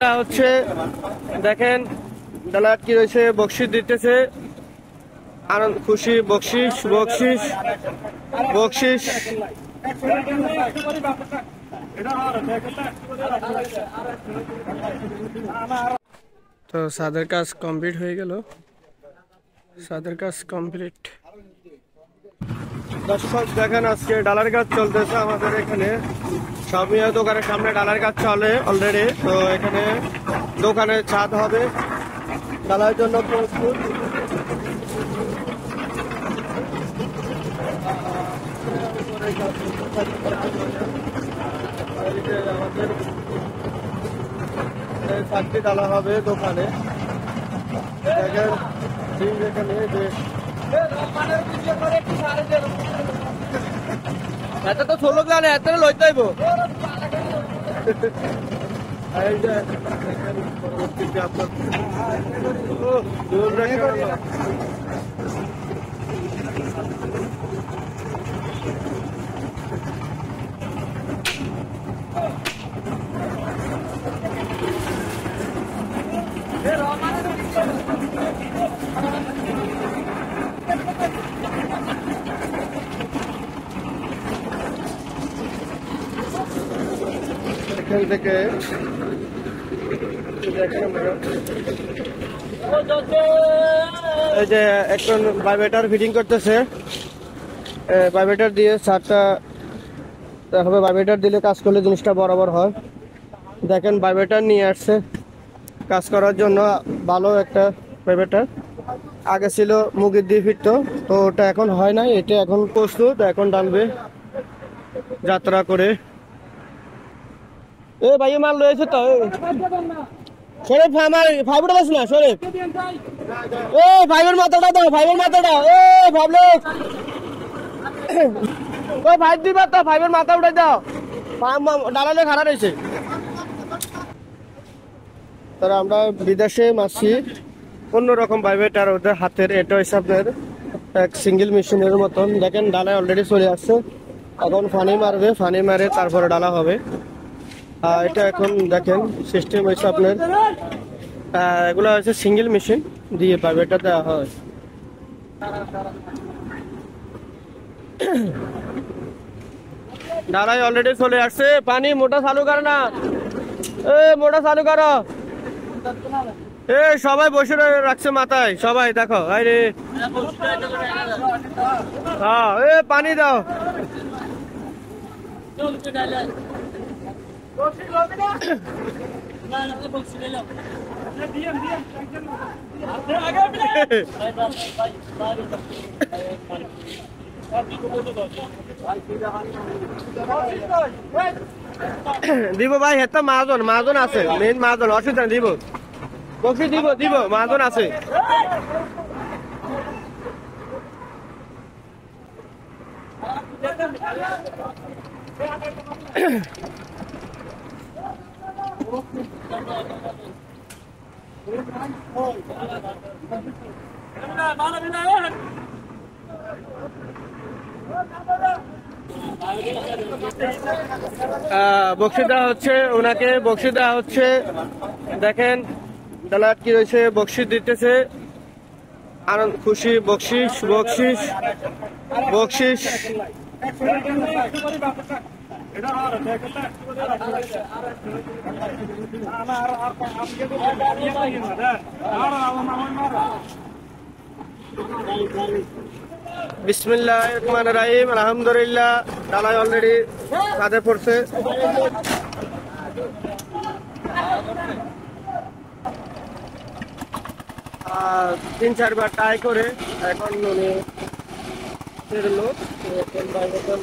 হচ্ছে দেখেন ডালার কি রয়েছে, বকশিস দিতেছে, আনন্দ খুশি, বকশিস বকশিস বকশিস। তো সাদের কাজ কমপ্লিট হয়ে গেল, সাদের কাজ কমপ্লিট। দর্শক দেখেন আজকে ডালার কাজ চলতেছে আমাদের এখানে, সবই দোকানের সামনে ডালার কাজ চলে অলরেডি। তো এখানে দোকানে ছাদ হবে, ডালার জন্য প্রস্তুত। আমাদের চারটি ডালা হবে দোকানে, দেখেন এখানে যে এত তো ষোলো জানে এত লইতে হইব। পরবর্তীতে আপনার এখান থেকে এই যে এখন ভাইব্রেটর ফিটিং করতেছে, ভাইব্রেটর দিয়ে চারটা হবে, ভাইব্রেটর দিলে কাজ করলে জিনিসটা বরাবর হয়। দেখেন ভাইব্রেটর নিয়ে আসছে কাজ করার জন্য, ভালো একটা ভাইব্রেটর। আগে ছিল মুগের দিয়ে ফিরতো, তো ওটা এখন হয় নাই, এটা এখন প্রস্তুত, এখন ডালবে যাত্রা করে। এ ভাই মাল রয়েছে তো শরীফ, আমার ফাইবার বাস না শরীফ, এ ফাইবার মাথাটা দাও, ফাইবার মাথাটা, এ ভাবলো ওই ফাইভ দিবা তো, ফাইবার মাথা উঠাই দাও, ডালালে খারাপ রয়েছে। তারা আমরা বিদেশে মাছি অন্যরকম ভাইব্রেটর ওদের হাতের, এটা হচ্ছে আপনার এক সিঙ্গেল মেশিনের মতন। দেখেন ডালায় অলরেডি চলে আসছে, এখন ফানি মারবে, ফানি মারে তারপরে ডালা হবে। এটা এখন দেখেন সিস্টেম হয়েছে আপনার, এগুলো হচ্ছে সিঙ্গেল মেশিন দিয়ে ভাইব্রেটর দেওয়া হয়। ডালাই অলরেডি চলে আসছে, পানি মোটা চালু করো না, এ মোটা চালু করো, এ সবাই বসে রাখছে মাথায়, সবাই দেখো আরে হ্যাঁ, এ পানি দাও। দিব ভাই, হেতো মাহাজন, মাহাজন আছে, মেন মাহাজন, অসুবিধা দিব, বসে দিব দিব, মাহাজন আছে। বক্সি দেওয়া হচ্ছে ওনাকে, বক্সি দেওয়া হচ্ছে। দেখেন ডালার কি রয়েছে, বকশিস দিতেছে, আনন্দ খুশি, বকশিস বকশিস বকশিস। বিসমিল্লাহির রহমানির রহিম, আলহামদুলিল্লাহ। ডালাই অলরেডি কাঁধে পড়ছে, তিন চারবার ট্রাই করে এখন উনি ফিরলো। এখন